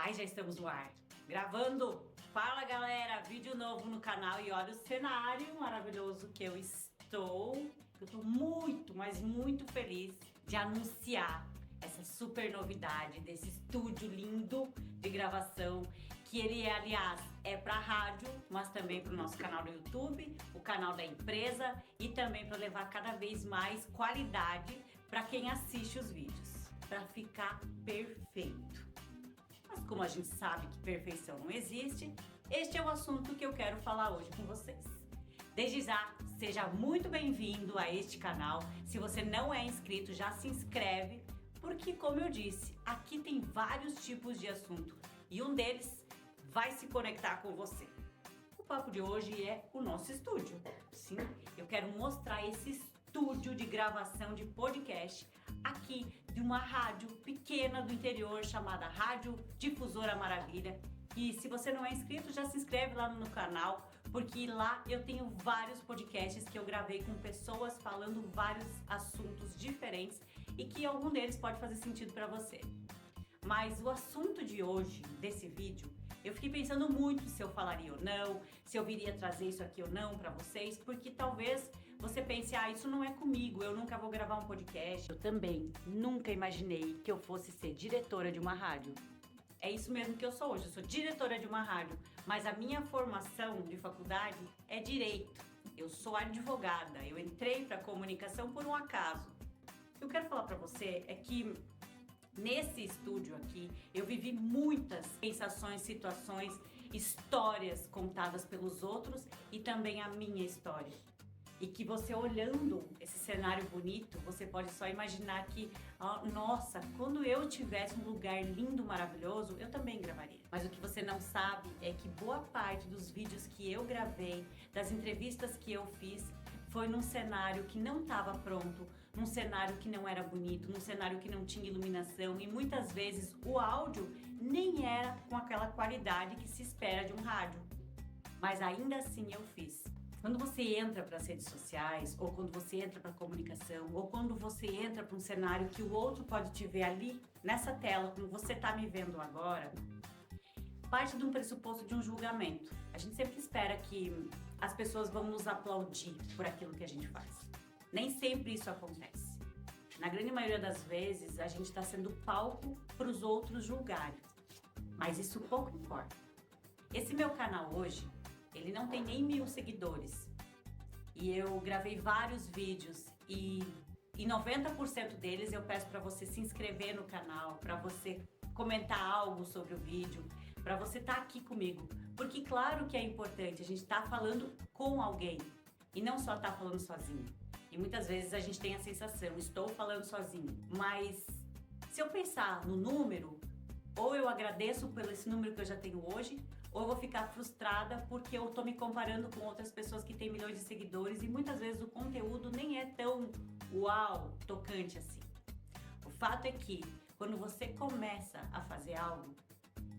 Ai, já estamos no ar, gravando! Fala galera, vídeo novo no canal e olha o cenário maravilhoso que eu estou. Eu tô muito, mas muito feliz de anunciar essa super novidade desse estúdio lindo de gravação, que ele é, aliás, é para rádio, mas também para o nosso canal do YouTube, o canal da empresa e também para levar cada vez mais qualidade para quem assiste os vídeos, para ficar perfeito. Mas como a gente sabe que perfeição não existe, este é o assunto que eu quero falar hoje com vocês. Desde já, seja muito bem-vindo a este canal. Se você não é inscrito, já se inscreve, porque como eu disse, aqui tem vários tipos de assunto e um deles vai se conectar com você. O papo de hoje é o nosso estúdio. Sim, eu quero mostrar esse estúdio de gravação de podcast aqui de uma rádio pequena do interior chamada Rádio Difusora Maravilha. E se você não é inscrito, já se inscreve lá no canal, porque lá eu tenho vários podcasts que eu gravei com pessoas falando vários assuntos diferentes e que algum deles pode fazer sentido para você. Mas o assunto de hoje, desse vídeo, eu fiquei pensando muito se eu falaria ou não, se eu viria trazer isso aqui ou não para vocês, porque talvez você pense, isso não é comigo, eu nunca vou gravar um podcast. Eu também nunca imaginei que eu fosse ser diretora de uma rádio. É isso mesmo que eu sou hoje, eu sou diretora de uma rádio, mas a minha formação de faculdade é direito. Eu sou advogada, eu entrei para comunicação por um acaso. O que eu quero falar para você é que nesse estúdio aqui, eu vivi muitas sensações, situações, histórias contadas pelos outros e também a minha história. E que você olhando esse cenário bonito, você pode só imaginar que, nossa, quando eu tivesse um lugar lindo, maravilhoso, eu também gravaria. Mas o que você não sabe é que boa parte dos vídeos que eu gravei, das entrevistas que eu fiz, foi num cenário que não estava pronto, num cenário que não era bonito, num cenário que não tinha iluminação e muitas vezes o áudio nem era com aquela qualidade que se espera de um rádio. Mas ainda assim eu fiz. Quando você entra para as redes sociais, ou quando você entra para a comunicação, ou quando você entra para um cenário que o outro pode te ver ali, nessa tela, como você está me vendo agora, parte de um pressuposto de um julgamento. A gente sempre espera que as pessoas vão nos aplaudir por aquilo que a gente faz. Nem sempre isso acontece. Na grande maioria das vezes, a gente está sendo palco para os outros julgarem. Mas isso pouco importa. Esse meu canal hoje, ele não tem nem 1000 seguidores. E eu gravei vários vídeos e em 90% deles eu peço para você se inscrever no canal, para você comentar algo sobre o vídeo, para você estar aqui comigo. Porque claro que é importante, a gente estar falando com alguém e não só estar falando sozinho. E muitas vezes a gente tem a sensação, estou falando sozinho. Mas se eu pensar no número, ou eu agradeço pelo esse número que eu já tenho hoje, ou eu vou ficar frustrada porque eu tô me comparando com outras pessoas que têm milhões de seguidores e muitas vezes o conteúdo nem é tão uau, tocante assim. O fato é que quando você começa a fazer algo,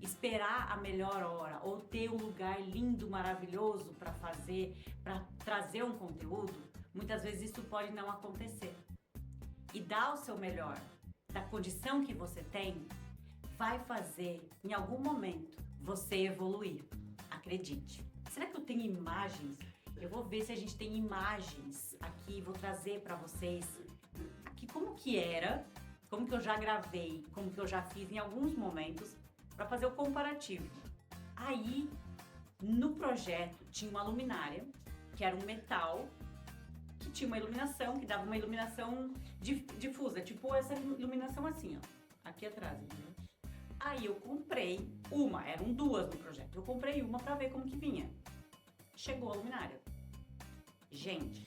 esperar a melhor hora ou ter um lugar lindo, maravilhoso para fazer, para trazer um conteúdo, muitas vezes isso pode não acontecer. E dar o seu melhor, da condição que você tem, vai fazer, em algum momento, você evoluir. Acredite. Será que eu tenho imagens? Eu vou ver se a gente tem imagens aqui, vou trazer para vocês aqui como que era, como que eu já gravei, como que eu já fiz em alguns momentos, para fazer o comparativo. Aí, no projeto, tinha uma luminária, que era um metal, que tinha uma iluminação, que dava uma iluminação difusa, tipo essa iluminação assim, ó, aqui atrás, entendeu? Aí eu comprei uma, eram 2 no projeto, eu comprei uma pra ver como que vinha. Chegou a luminária. Gente,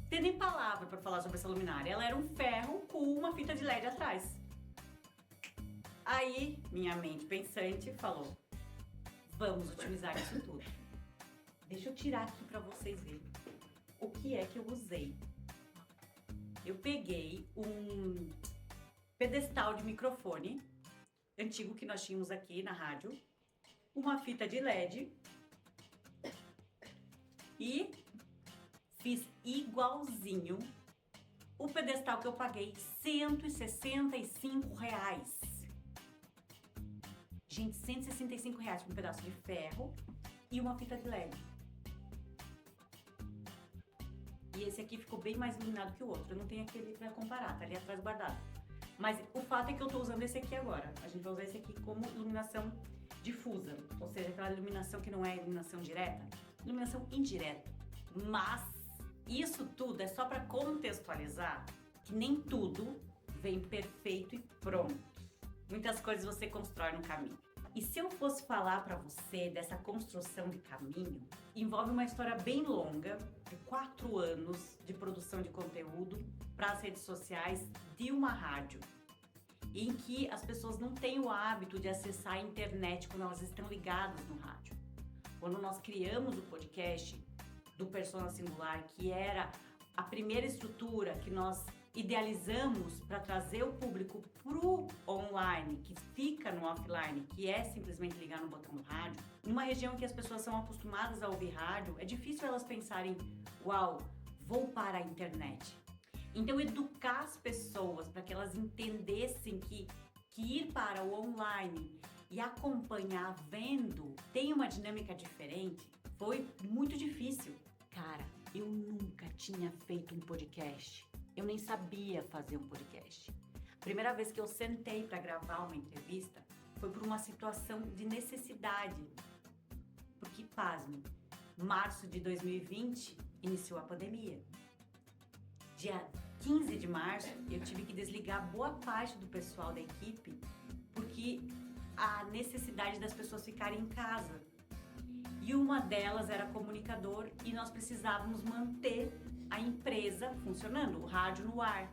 tem nem palavra pra falar sobre essa luminária, ela era um ferro com uma fita de LED atrás. Aí, minha mente pensante falou, vamos utilizar isso tudo. Deixa eu tirar aqui pra vocês verem o que é que eu usei. Eu peguei um pedestal de microfone antigo que nós tínhamos aqui na rádio, uma fita de LED e fiz igualzinho o pedestal que eu paguei R$ 165. Gente, R$165 por um pedaço de ferro e uma fita de LED. E esse aqui ficou bem mais iluminado que o outro. Eu não tenho aquele pra comparar, tá ali atrás guardado. Mas o fato é que eu tô usando esse aqui agora. A gente vai usar esse aqui como iluminação difusa. Ou seja, aquela iluminação que não é iluminação direta, iluminação indireta. Mas isso tudo é só pra contextualizar que nem tudo vem perfeito e pronto. Muitas coisas você constrói no caminho. E se eu fosse falar pra você dessa construção de caminho, envolve uma história bem longa, de 4 anos de produção de conteúdo para as redes sociais de uma rádio, em que as pessoas não têm o hábito de acessar a internet quando elas estão ligadas no rádio. Quando nós criamos o podcast do Persona Singular, que era a primeira estrutura que nós idealizamos para trazer o público pro online, que fica no offline, que é simplesmente ligar no botão do rádio, numa região em que as pessoas são acostumadas a ouvir rádio, é difícil elas pensarem, uau, vou para a internet. Então, educar as pessoas para que elas entendessem que ir para o online e acompanhar vendo tem uma dinâmica diferente, foi muito difícil. Cara, eu nunca tinha feito um podcast. Eu nem sabia fazer um podcast. A primeira vez que eu sentei para gravar uma entrevista foi por uma situação de necessidade. Porque, pasme, março de 2020 iniciou a pandemia. Dia 15 de março eu tive que desligar boa parte do pessoal da equipe porque a necessidade das pessoas ficarem em casa. E uma delas era comunicador e nós precisávamos manter a empresa funcionando, o rádio no ar.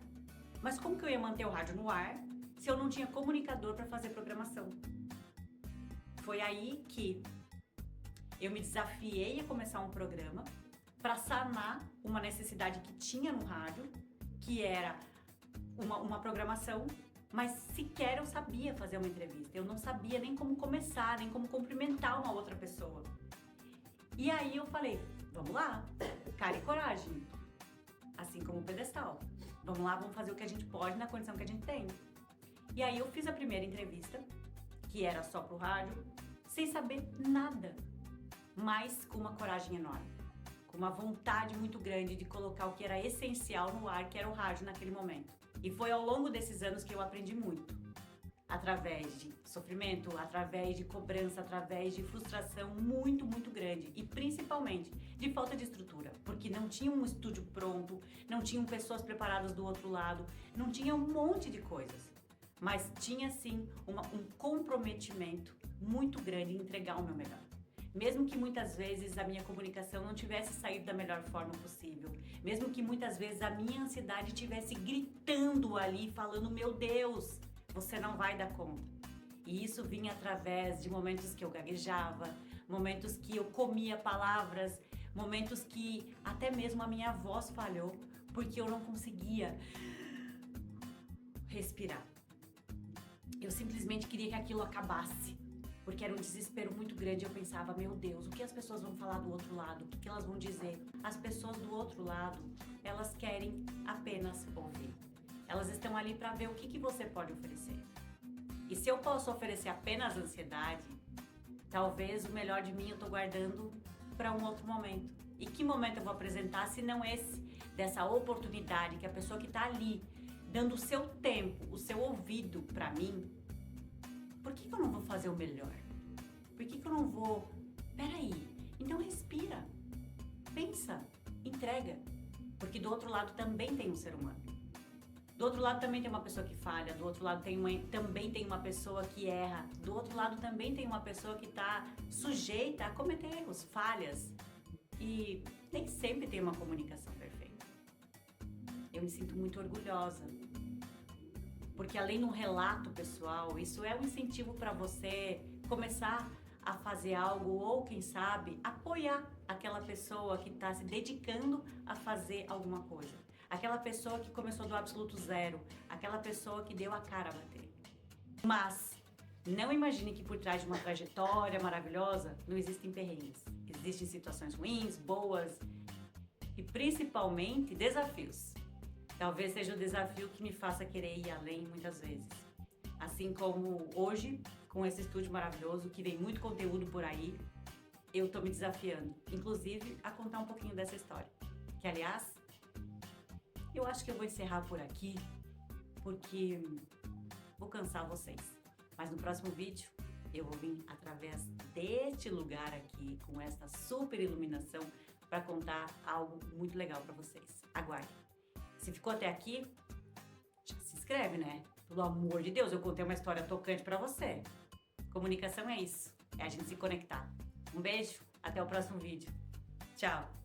Mas como que eu ia manter o rádio no ar se eu não tinha comunicador para fazer programação? Foi aí que eu me desafiei a começar um programa para sanar uma necessidade que tinha no rádio, que era uma programação, mas sequer eu sabia fazer uma entrevista. Eu não sabia nem como começar, nem como cumprimentar uma outra pessoa. E aí eu falei, vamos lá, cara e coragem. Assim como o pedestal. Vamos lá, vamos fazer o que a gente pode na condição que a gente tem. E aí eu fiz a primeira entrevista, que era só pro rádio, sem saber nada, mas com uma coragem enorme, com uma vontade muito grande de colocar o que era essencial no ar, que era o rádio naquele momento. E foi ao longo desses anos que eu aprendi muito. Através de sofrimento, através de cobrança, através de frustração muito, muito grande. E principalmente de falta de estrutura. Porque não tinha um estúdio pronto, não tinham pessoas preparadas do outro lado, não tinha um monte de coisas. Mas tinha sim um comprometimento muito grande em entregar o meu melhor. Mesmo que muitas vezes a minha comunicação não tivesse saído da melhor forma possível. Mesmo que muitas vezes a minha ansiedade estivesse gritando ali, falando, meu Deus, você não vai dar conta. E isso vinha através de momentos que eu gaguejava, momentos que eu comia palavras, momentos que até mesmo a minha voz falhou, porque eu não conseguia respirar. Eu simplesmente queria que aquilo acabasse, porque era um desespero muito grande. Eu pensava, meu Deus, o que as pessoas vão falar do outro lado? O que elas vão dizer? As pessoas do outro lado, elas querem apenas ouvir. Elas estão ali para ver o que você pode oferecer. E se eu posso oferecer apenas ansiedade, talvez o melhor de mim eu tô guardando para um outro momento. E que momento eu vou apresentar se não esse, dessa oportunidade que a pessoa que tá ali, dando o seu tempo, o seu ouvido para mim, por que eu não vou fazer o melhor? Por que eu não vou... Peraí, então respira, pensa, entrega. Porque do outro lado também tem um ser humano. Do outro lado também tem uma pessoa que falha, do outro lado também tem uma pessoa que erra, do outro lado também tem uma pessoa que está sujeita a cometer erros, falhas. E nem sempre tem uma comunicação perfeita. Eu me sinto muito orgulhosa, porque além de um relato pessoal, isso é um incentivo para você começar a fazer algo ou, quem sabe, apoiar aquela pessoa que está se dedicando a fazer alguma coisa. Aquela pessoa que começou do absoluto zero, aquela pessoa que deu a cara a bater. Mas não imagine que por trás de uma trajetória maravilhosa não existem perrengues. Existem situações ruins, boas e principalmente desafios. Talvez seja o desafio que me faça querer ir além muitas vezes. Assim como hoje, com esse estúdio maravilhoso, que vem muito conteúdo por aí. Eu tô me desafiando, inclusive, a contar um pouquinho dessa história. Que, aliás, eu acho que eu vou encerrar por aqui, porque vou cansar vocês. Mas no próximo vídeo, eu vou vir através deste lugar aqui, com essa super iluminação, para contar algo muito legal para vocês. Aguardem. Se ficou até aqui, já se inscreve, né? Pelo amor de Deus, eu contei uma história tocante para você. Comunicação é isso, é a gente se conectar. Um beijo, até o próximo vídeo. Tchau!